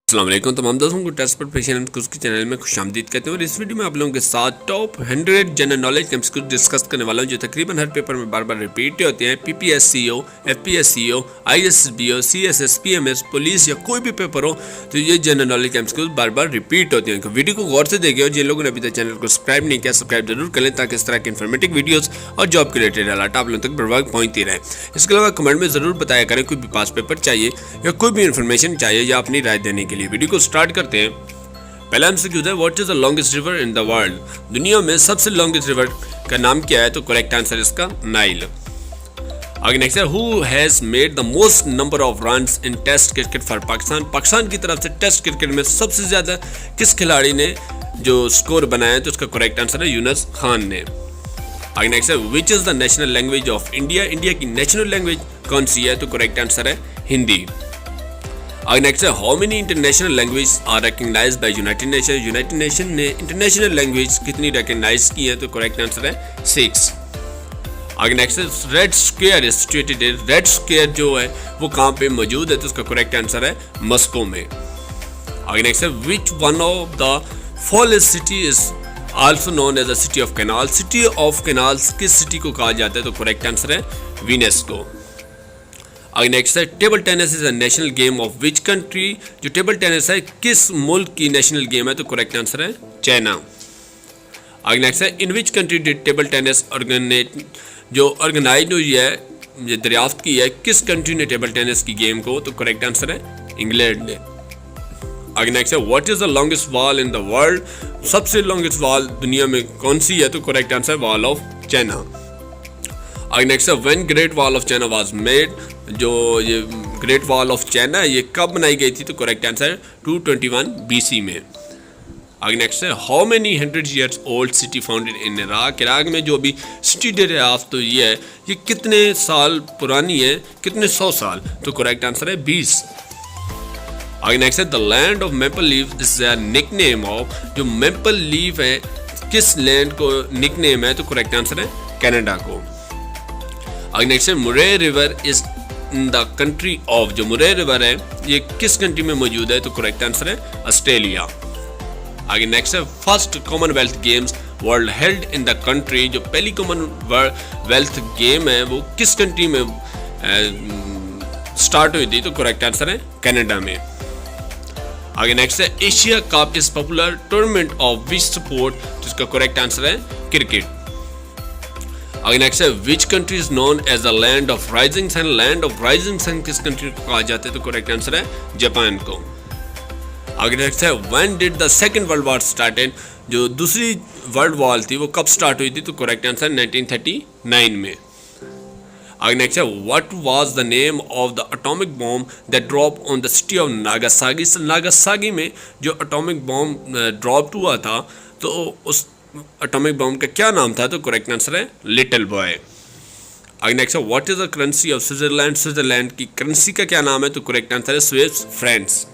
अस्सलाम वालेकुम तमाम दोस्तों को टेस्ट प्रिपरेशन के चैनल में खुशामदीद कहते हैं। और इस वीडियो में आप लोगों के साथ top 100 general knowledge terms discuss करने वाला हूं जो तकरीबन हर पेपर में बार बार रिपीट होते हैं। पीपीएससीओ, एफपीएससीओ, आईएसबीओ, सीएसएस, पीएमएस, पुलिस या कोई भी पेपर हो तो ये जनरल नॉलेज टर्म्स बार बार रिपीट होते हैं। वीडियो को गौर से देखिए और जिन लोगों ने अभी तक चैनल को सब्सक्राइब नहीं किया सब्सक्राइब जरूर करें ताकि इस तरह के इन्फॉर्मेटिव वीडियोस और जॉब के रिलेटेड अलर्ट आप लोगों तक बर वक्त पहुंचती रहे। इसके अलावा कमेंट में जरूर बताया करें कोई भी पास पेपर चाहिए या कोई भी इन्फॉर्मेशन चाहिए या अपनी राय देने के लिए। वीडियो को स्टार्ट करते हैं। पहला हमसे क्यों है what is the longest river in the world, दुनिया में सबसे लॉन्गेस्ट रिवर का नाम क्या है? तो करेक्ट आंसर इसका नाइल। आगे नेक्स्ट है who has made the most number of runs in test cricket for Pakistan, Pakistan की तरफ से टेस्ट क्रिकेट में सबसे ज्यादा किस खिलाड़ी ने जो स्कोर बनाया है? तो उसका करेक्ट आंसर है यूनुस खान ने। आगे नेक्स्ट है which is the national language of India, India की नेशनल लैंग्वेज कौन सी है? तो करेक्ट आंसर है हिंदी। आगे नेक्स्ट है how many international language are recognised by United Nation, United Nation ने इंटरनेशनल लैंग्वेज कितनी रिकॉग्नाइज की है? तो करेक्ट आंसर है 6। आगे नेक्स्ट है red square is situated, red square जो है वो कहाँ पे मौजूद है? तो उसका करेक्ट आंसर है मॉस्को में। आगे नेक्स्ट है which one of the following city is also known as the city of canal, city of canals किस सिटी को कहा जाता है? तो करेक्ट आंसर है वीनस को। आगे नेक्स्ट है table tennis is a national game of which country, जो टेबल टेनिस है किस मुल्क की नेशनल गेम है? तो करेक्ट आंसर है चाइना। आगे नेक्स्ट है in which country did table tennis organise हुई है, ये दरियाफ्त की है किस कंट्री ने टेबल टेनिस की गेम को? तो करेक्ट आंसर है इंग्लैंड ने। आगे नेक्स्ट है what is the longest wall in the world, सबसे लॉन्गेस्ट वॉल दुनिया में कौन सी है? तो करेक्ट आंसर है वॉल ऑफ चाइना। आगे नेक्स्ट है when great wall of China was made, जो ये ग्रेट वॉल ऑफ चाइना ये कब बनाई गई थी? तो करेक्ट आंसर है 221 BC में। आगे नेक्स्ट है how many 100 years old city founded in Iraq, Iraq में जो अभी सिटी दरियाफ्त तो ये है ये कितने साल पुरानी है, कितने 100 साल? तो करेक्ट आंसर है 20। आगे नेक्स्ट है the land of maple leaf is a nickname of, जो मेपल लीफ है किस लैंड को निकनेम है? तो करेक्ट आंसर है कनाडा को। आगे नेक्स्ट है मुरे river is in the country of, जो मुरे रिवर है ये किस कंट्री में मौजूद है? तो करेक्ट आंसर है ऑस्ट्रेलिया। आगे नेक्स्ट है first Commonwealth games world held in the country, जो पहली कॉमनवेल्थ गेम है वो किस कंट्री में स्टार्ट हुई थी? तो करेक्ट आंसर है कनाडा में। आगे नेक्स्ट है Asia Cup is popular tournament of which sport, जिसका करेक्ट आंसर है क्रिकेट। आगे नेक्स्ट है which country is known as the land of rising sun, land of rising sun किस कंट्री को कहा जाता है? तो करेक्ट आंसर है जापान को। आगे नेक्स्ट है when did the second world war started, जो दूसरी वर्ल्ड वॉर थी वो कब स्टार्ट हुई थी? तो करेक्ट आंसर 1939 में। आगे नेक्स्ट है what was the name of the atomic bomb that drop on the city of Nagasaki, Nagasaki में जो एटॉमिक बॉम्ब ड्रॉप हुआ था तो उस एटॉमिक बॉम्ब का क्या नाम था? तो करेक्ट आंसर है लिटिल बॉय। आगे नेक्स्ट है what is the currency of Switzerland, Switzerland की करेंसी का क्या नाम है? तो करेक्ट आंसर है स्विस फ्रैंक्स।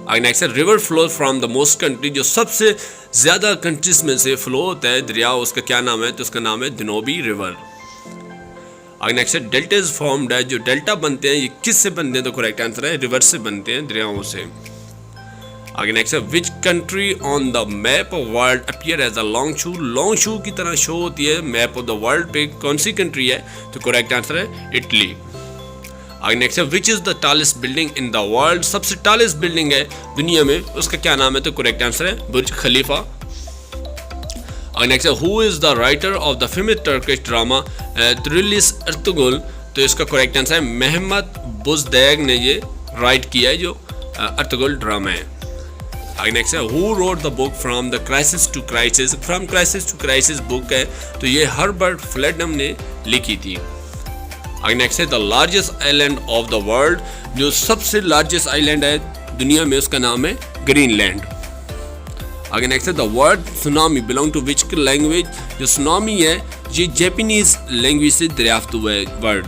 आगे नेक्स्ट है river flow from the most country, जो सबसे ज्यादा कंट्रीज में से फ्लो होता है दरिया उसका क्या नाम है? तो उसका नाम है दनोबी रिवर। आगे नेक्स्ट है डेल्टा इज फॉर्म्ड है, जो डेल्टा बनते हैं ये किस से बनते हैं? तो करेक्ट आंसर है रिवर से बनते हैं, दरियाओं से। आगे नेक्स्ट है which country on the map of world appear as a long shoe, long shoe की तरह शो होती है मैप ऑफ द वर्ल्ड पे, कौन सी कंट्री है? तो करेक्ट आंसर है इटली। आगे नेक्स्ट है which is the tallest building in the world, सबसे टॉलेस्ट बिल्डिंग है दुनिया में उसका क्या नाम है? तो करेक्ट आंसर है बुर्ज खलीफा। आगे नेक्स्ट है who is the writer of the famous Turkish drama Dirilis Ertugrul, तो इसका करेक्ट आंसर है मेहमत बुज़दैग ने ये राइट किया है जो अर्तुगरुल ड्रामा है। आगे नेक्स्ट है who wrote the book from the crisis to crisis, from crisis to crisis book है तो ये हर्बर्ट फ्लेडम ने लिखी थी। आगे नेक्स्ट है the largest island of the world, जो सबसे लार्जेस्ट आइलैंड है दुनिया में उसका नाम है ग्रीनलैंड। आगे नेक्स्ट है the word tsunami belong to which language, जो सुनामी है ये जापानीज लैंग्वेज से दरियाफ्त हुआ है वर्ड।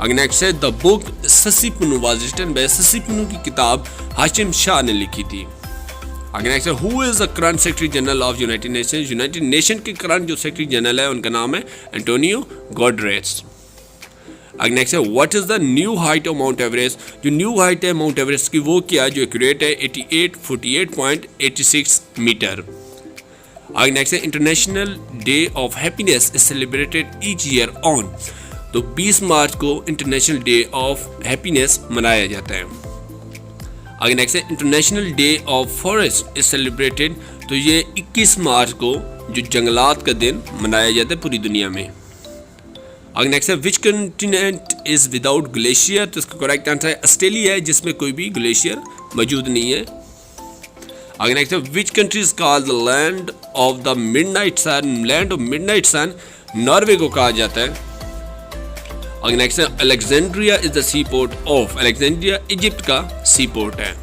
आगे नेक्स्ट है the book Sassi Punnu was written by, Sassi Punnu की किताब हाशिम शाह ने लिखी थी। आगे नेक्स्ट है who is the current secretary general of United Nation, United nation के करंट जो सेक्रेटरी जनरल है उनका नाम है एंटोनियो गुटेरेस। आगे नेक्स्ट है what is the new height of mount Everest. जो न्यू हाइट है माउंट एवरेस्ट की वो क्या है, जो एक्यूरेट है 8848.86 मीटर। आगे नेक्स्ट है international day of happiness is celebrated each year on. तो 20 मार्च को इंटरनेशनल डे ऑफ हैप्पीनेस मनाया जाता है। आगे नेक्स्ट है international day of forest is celebrated. तो ये 21 मार्च को जो जंगलात का दिन मनाया जाता है पूरी दुनिया में। आगे नेक्स्ट है विच कंटिनेंट इज विदाउट ग्लेशियर। तो इसका करेक्ट आंसर है ऑस्ट्रेलिया है, जिसमें कोई भी ग्लेशियर मौजूद नहीं है। आगे नेक्स्ट है which country is called the land of the midnight sun. Land of midnight sun Norway को कहा जाता है। आगे नेक्स्ट है Alexandria is the sea port of. Alexandria Egypt का सी पोर्ट है।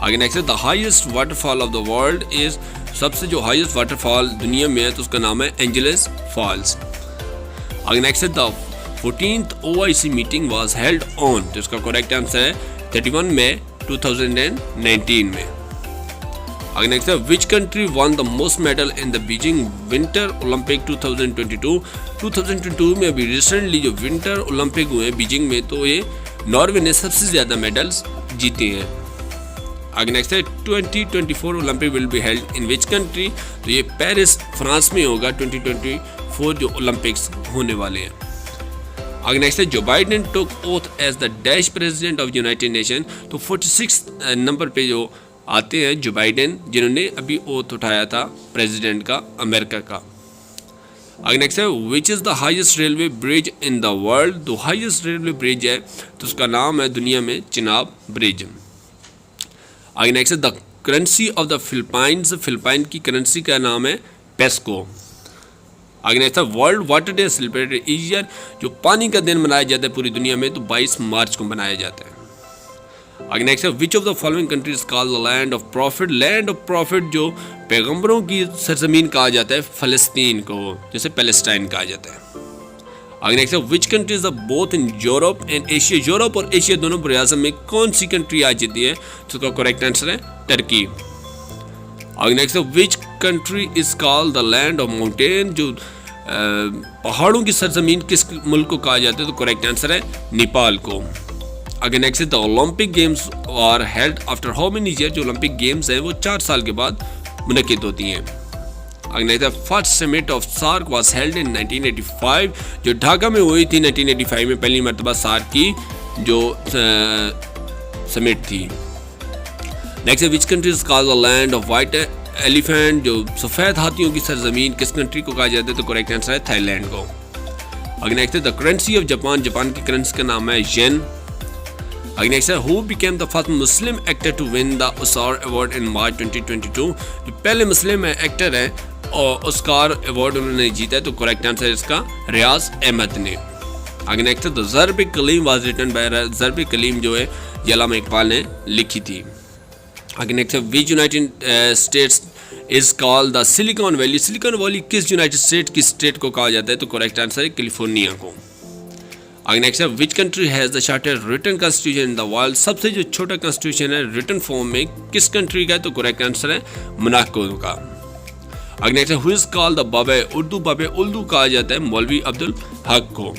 आगे नेक्स्ट है the highest waterfall of the world is. सबसे जो हाईएस्ट वाटरफॉल दुनिया में है तो उसका नाम है एंजल्स फॉल्स। आगे नेक्स्ट है the 14th OIC meeting was held on. तो इसका करेक्ट आंसर है 31 मई 2019 में। आगे नेक्स्ट है which country one the most medal in the Beijing winter Olympic 2022। 2022 में अभी रिसेंटली जो विंटर ओलंपिक हुए हैं बीजिंग में, तो ये नॉर्वे ने सबसे ज़्यादा मेडल्स जीते हैं। आगे नेक्स्ट है 2024 Olympic will be held in which country. तो ये पेरिस फ्रांस में होगा 2024 जो ओलंपिक्स होने वाले हैं। आगे नेक्स्ट है Joe Biden took oath as the dash president of United Nation. तो 46 नंबर पे जो आते हैं जो बाइडेन, जिन्होंने अभी ओथ उठाया था प्रेसिडेंट का अमेरिका का। आगे नेक्स्ट है which is the highest railway bridge in the world. तो हाईएस्ट रेलवे ब्रिज है तो उसका नाम है दुनिया में चिनाब ब्रिज। आगे नेक्स्ट है the currency of the Philippines. Philippine की करेंसी का नाम है पेस्को। आगे नेक्स्ट है world water day celebrated each year. जो पानी का दिन मनाया जाता है पूरी दुनिया में तो 22 मार्च को मनाया जाता है। आगे नेक्स्ट है which of the following countries called the land of profit. Land of profit जो पैगंबरों की सरजमीन कहा जाता है फ़लस्तीन को, जैसे पैलेस्टाइन कहा जाता है। आगे नेक्स्ट है which countries are both in Europe and Asia. Europe और एशिया दोनों बराज़म में कौन सी कंट्री आ जाती है, तो उसका करेक्ट आंसर है टर्की। आगे नेक्स्ट है which country is called the land of mountain. जो पहाड़ों की सरजमीन किस मुल्क को कहा जाता है, तो करेक्ट आंसर है नेपाल को। आगे नेक्स्ट है the Olympic games are held after how many year. जो ओलंपिक गेम्स हैं वो 4 साल के बाद मुनक्किद होती हैं। आगे नेक्स्ट है first summit of SAARC was held in 1985। जो ढाका में हुई थी 1985 में पहली मरतबा सार्क की जो समिट थी। नेक्स्ट है which country is called the land of white elephant. जो सफ़ेद हाथियों की सरजमीन किस कंट्री को कहा जाता है, तो करेक्ट आंसर है थाईलैंड को। आगे नेक्स्ट है the currency of Japan. Japan की करेंसी का नाम है येन। आगे नेक्स्ट है who became the first Muslim actor to win the Oscar award in March 2022। जो पहले मुस्लिम एक्टर है और ऑस्कर अवार्ड उन्होंने जीता है, तो करेक्ट आंसर है इसका रियाज अहमद ने। आगे नेक्स्ट है the Zarb Kalim was written by. Zarb Kalim जो है अल्लामा इकबाल ने लिखी थी। आगे नेक्स्ट है which United States is called the Silicon Valley. Silicon Valley किस यूनाइटेड स्टेट की स्टेट को कहा जाता है, तो करेक्ट आंसर है कैलिफोर्निया को। आगे नेक्स्ट है which country has the shortest written constitution in the world. सबसे जो छोटा कॉन्स्टिट्यूशन है रिटन फॉर्म में किस कंट्री का है, तो करेक्ट आंसर है मोनाको का। आगे नेक्स्ट है हु इज कॉल्ड द बाबे उर्दू। बाबे उर्दू कहा जाता है मौलवी अब्दुल हक को।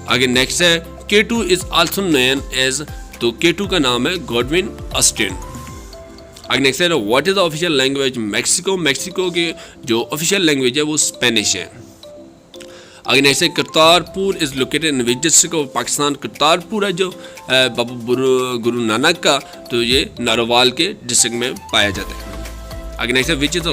आगे नेक्स्ट है K2 is also known as. तो K2 का नाम है गॉडविन ऑस्टिन। आगे नेक्स्ट है what is the official language Mexico. Mexico की जो ऑफिशियल लैंग्वेज है वो स्पेनिश है। आगे नेक्स्ट है Kartarpur is located in which district of Pakistan. Kartarpur है जो बाबा गुरु नानक का, तो ये नारोवाल के डिस्ट्रिक्ट में पाया जाता है। आगे नेक्स्ट है which is the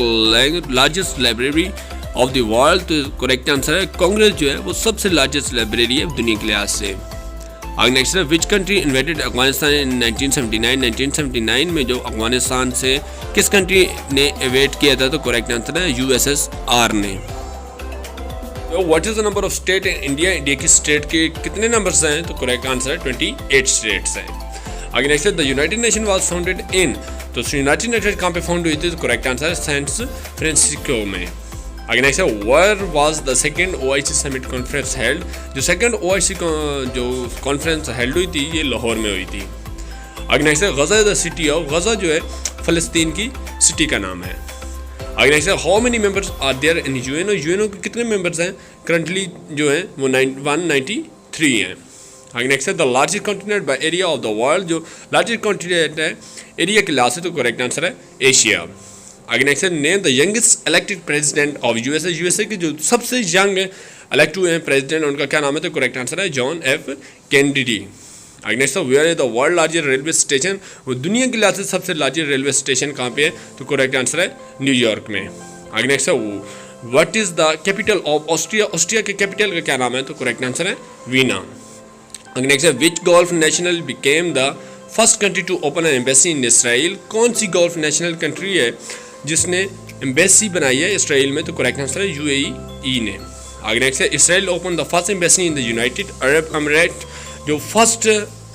largest library of the world. तो करेक्ट आंसर है कांग्रेस जो है वो सबसे लार्जेस्ट लाइब्रेरी है दुनिया के लिहाज से। आगे नेक्स्ट है विच कंट्री इन्वेडेड अफगानिस्तान इन 1979। 1979 में जो अफगानिस्तान से किस कंट्री ने इन्वेड किया था, तो करेक्ट आंसर है USSR ने। तो what is the number of state in India. India की स्टेट के कितने नंबर्स हैं, तो करेक्ट आंसर है 28 स्टेट्स हैं। आगे नेक्स्ट है the United Nation was founded in. तो यूनाइटेड नेशन कहाँ पे फाउंड हुई थी, तो करेक्ट आंसर है सैन फ्रांसिस्को में। आगे नेक्स्ट है where was the second OIC summit conference held. जो सेकंड OIC जो कॉन्फ्रेंस हेल्ड हुई थी ये लाहौर में हुई थी। आगे नेक्स्ट है गज़ा द सिटी ऑफ। गज़ा जो है फ़लस्तीन की सिटी का नाम है। आगे नेक्स्ट है how many members are there in UNO, UNO के कितने मेंबर्स हैं करंटली जो हैं वो 193 हैं। आगे नेक्स्ट है the largest continent by area of the world, जो लार्जेस्ट कॉन्टिनेंट है एरिया के लिहाज से तो करेक्ट आंसर है एशिया। आगे नेक्स्ट है name the youngest elected president of USA, USA के जो सबसे यंग इलेक्ट हुए हैं प्रेसिडेंट उनका क्या नाम है, तो करेक्ट आंसर है जॉन एफ कैनेडी। आगे नेक्स्ट है where is the world largest railway station, वो दुनिया के लिहाज से सबसे लार्जेस्ट रेलवे स्टेशन कहाँ पे है, तो करेक्ट आंसर है न्यूयॉर्क में। आगे नेक्स्ट है what is the capital of Austria, Austria के कैपिटल का क्या नाम है, तो करेक्ट आंसर है वीना। आगे नेक्स्ट है which Gulf national became the first country to open an embassy in Israel, कौन सी गोल्फ नेशनल कंट्री है जिसने एम्बेसी बनाई है इसराइल में, तो करेक्ट आंसर है यूएई ने। आगे नेक्स्ट है Israel open the first embassy in the United Arab emirate, जो फर्स्ट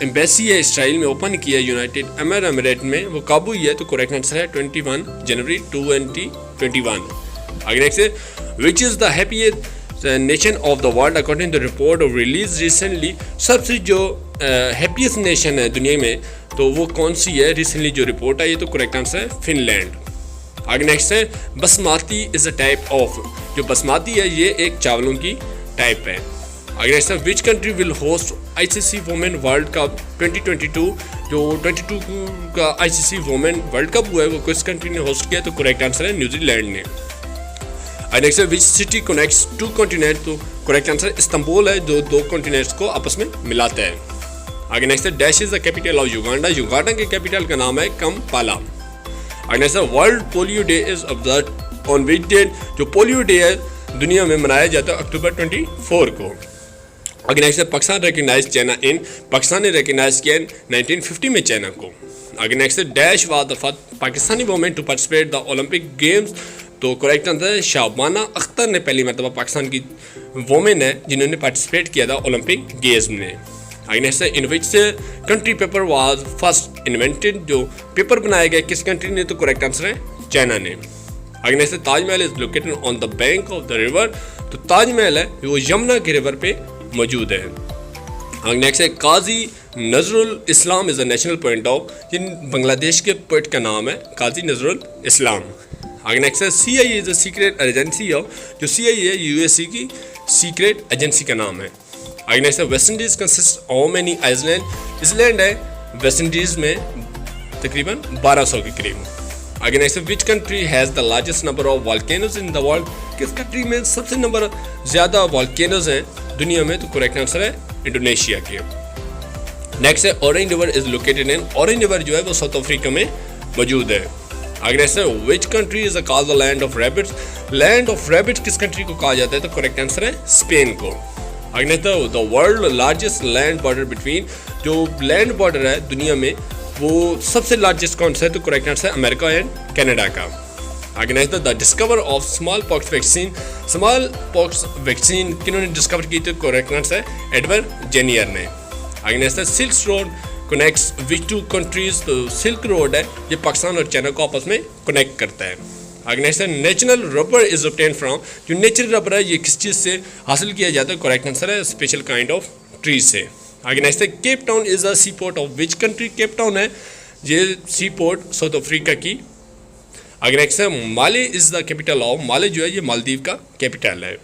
एम्बेसी है इसराइल में ओपन किया है यूनाइटेड अरब एमिरेट में, वो कब हुई है, तो करेक्ट आंसर है 21 जनवरी 2021। आगे नेक्स्ट है which is the happiest nation of the world according to report of release recently, सबसे जो हैप्पीएस्ट नेशन है दुनिया में तो वो कौन सी है, रिसेंटली जो रिपोर्ट आई है, तो करेक्ट आंसर है फिनलैंड। आगे नेक्स्ट है basmati is a type of, जो बासमती है ये एक चावलों की टाइप है। आगे नेक्स्ट है which country will host ICC women world cup 2022, जो 22 का आईसीसी वुमेन वर्ल्ड कप हुआ है वो किस कंट्री ने होस्ट किया, तो करेक्ट आंसर है न्यूजीलैंड ने। आगे नेक्स्ट है which city connects two continent, तो करेक्ट आंसर इस्तांबुल है जो दो कॉन्टिनेंट्स को आपस में मिलाता है। आगे नेक्स्ट है dash is the capital of Uganda, Uganda के कैपिटल का नाम है कंपाला। आगे नेक्स्ट है world polio day is observe on which date, जो पोलियो डे है दुनिया में मनाया जाता है अक्टूबर 24 को। आगे नेक्स्ट है Pakistan recognize China in, Pakistan ने रिकग्नाइज किया 1950 में चाइना को। आगे नेक्स्ट है dash was the first Pakistani women to participate the Olympic games, तो करेक्ट आंसर है शाबाना अख्तर ने पहली मरतबा पाकिस्तान की वुमेन है जिन्होंने पार्टिसिपेट किया था ओलंपिक गेम्स में। आगे नेक्स्ट है in which country paper was first invented, जो पेपर बनाया गया किस कंट्री ने, तो करेक्ट आंसर है चाइना ने। आगे नेक्स्ट है Taj Mahal is located on the bank of the river, तो ताजमहल है वो यमुना के रिवर पे मौजूद है। आगे नेक्स्ट है Kazi Nazrul Islam is the national poet of, जिन बांग्लादेश के पोएट का नाम है काजी नजरुल इस्लाम। आगे नेक्स्ट है CIA is the secret agency of, जो CIA है यूएसए की सीक्रेट एजेंसी का नाम है। आगे नेक्स्ट है West Indies consist of many island, Iceland है वेस्ट इंडीज़ में तकरीबन 1200 के करीब। आगे नेक्स्ट है which country has the largest number of volcanoes in the world, किस कंट्री में सबसे नंबर ज़्यादा वॉल्केनोज हैं दुनिया में, तो करेक्ट आंसर है इंडोनेशिया के। नेक्स्ट है orange river is located in, orange river जो है वो साउथ अफ्रीका में मौजूद है। आगे नेक्स्ट है which country is called the land of rabbits, land of rabbits किस कंट्री को कहा जाता है, तो करेक्ट आंसर है स्पेन को। आगे नेक्स्ट है the world largest land border between, जो लैंड बॉर्डर है दुनिया में वो सबसे लार्जेस्ट कौन सा है, तो करेक्ट आंसर है अमेरिका एंड कनाडा का। आगे next the discover of smallpox vaccine, smallpox vaccine किन्होंने डिस्कवर की, तो करेक्ट आंसर है एडवर्ड जेनियर ने। आगे नेक्स्ट है silk road connects which two countries, तो सिल्क रोड है ये पाकिस्तान और चाइना को आपस में कनेक्ट करता है। आगे नेक्स्ट है natural rubber is obtain from, जो नेचुरल रबर है ये किस चीज़ से हासिल किया जाता है, करेक्ट आंसर है स्पेशल काइंड ऑफ ट्री से। आगे नेक्स्ट है Cape Town is a sea port of which country, Cape Town है ये सी पोर्ट साउथ अफ्रीका की। आगे नेक्स्ट है माले इज द कैपिटल ऑफ, माले जो है ये मालदीव का कैपिटल है।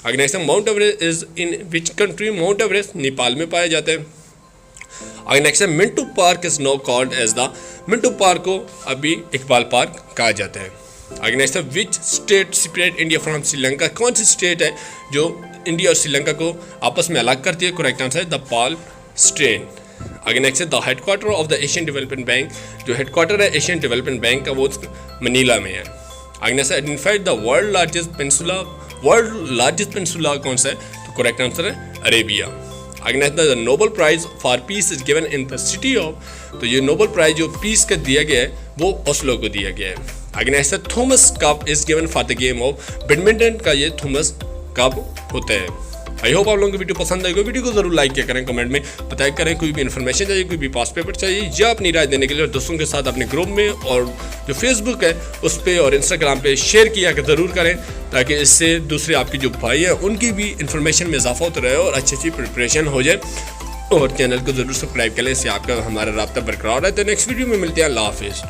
आगे नेक्स्ट है Mount Everest is in which country, Mount Everest Nepal में पाया जाता है। आगे नेक्स्ट है Minto Park is now called as the, Minto Park को अभी इकबाल पार्क कहा जाता है। आगे नेक्स्ट है which state separate India from Sri Lanka, कौन सी स्टेट है जो इंडिया और श्रीलंका को आपस में अलग करती है, करेक्ट आंसर है द पाल स्टेट। आगे नेक्स्ट है the headquarter of the Asian Development Bank, जो हेडक्वार्टर है एशियन डेवलपमेंट बैंक का वो मनीला में है। आगे नेक्स्ट है identified the world largest peninsula, world largest peninsula कौन सा है, तो करेक्ट आंसर है अरेबिया। आगे next the Nobel prize for peace is given in the city of, तो ये नोबल प्राइज जो पीस का दिया गया है वो ओस्लो को दिया गया है। आगे नेक्स्ट है Thomas cup is given for the game of, badminton का ये थॉमस कप होता है। आई होप आप लोगों को वीडियो पसंद आएगा, वीडियो को जरूर लाइक किया करें, कमेंट में बताया करें कोई भी इन्फॉर्मेशन चाहिए, कोई भी पास पेपर चाहिए या अपनी राय देने के लिए दोस्तों के साथ अपने ग्रुप में और जो फेसबुक है उस पर और इंस्टाग्राम पे शेयर किया कर ज़रूर करें, ताकि इससे दूसरे आपके जो भाई हैं उनकी भी इन्फॉर्मेशन में इजाफा होता रहे और अच्छी प्रिपरेशन हो जाए। और चैनल को ज़रूर सब्सक्राइब करें, इससे आपका हमारा राब्ता बरकरार है। तो नेक्स्ट वीडियो में मिलते हैं, अल्लाह हाफिज़।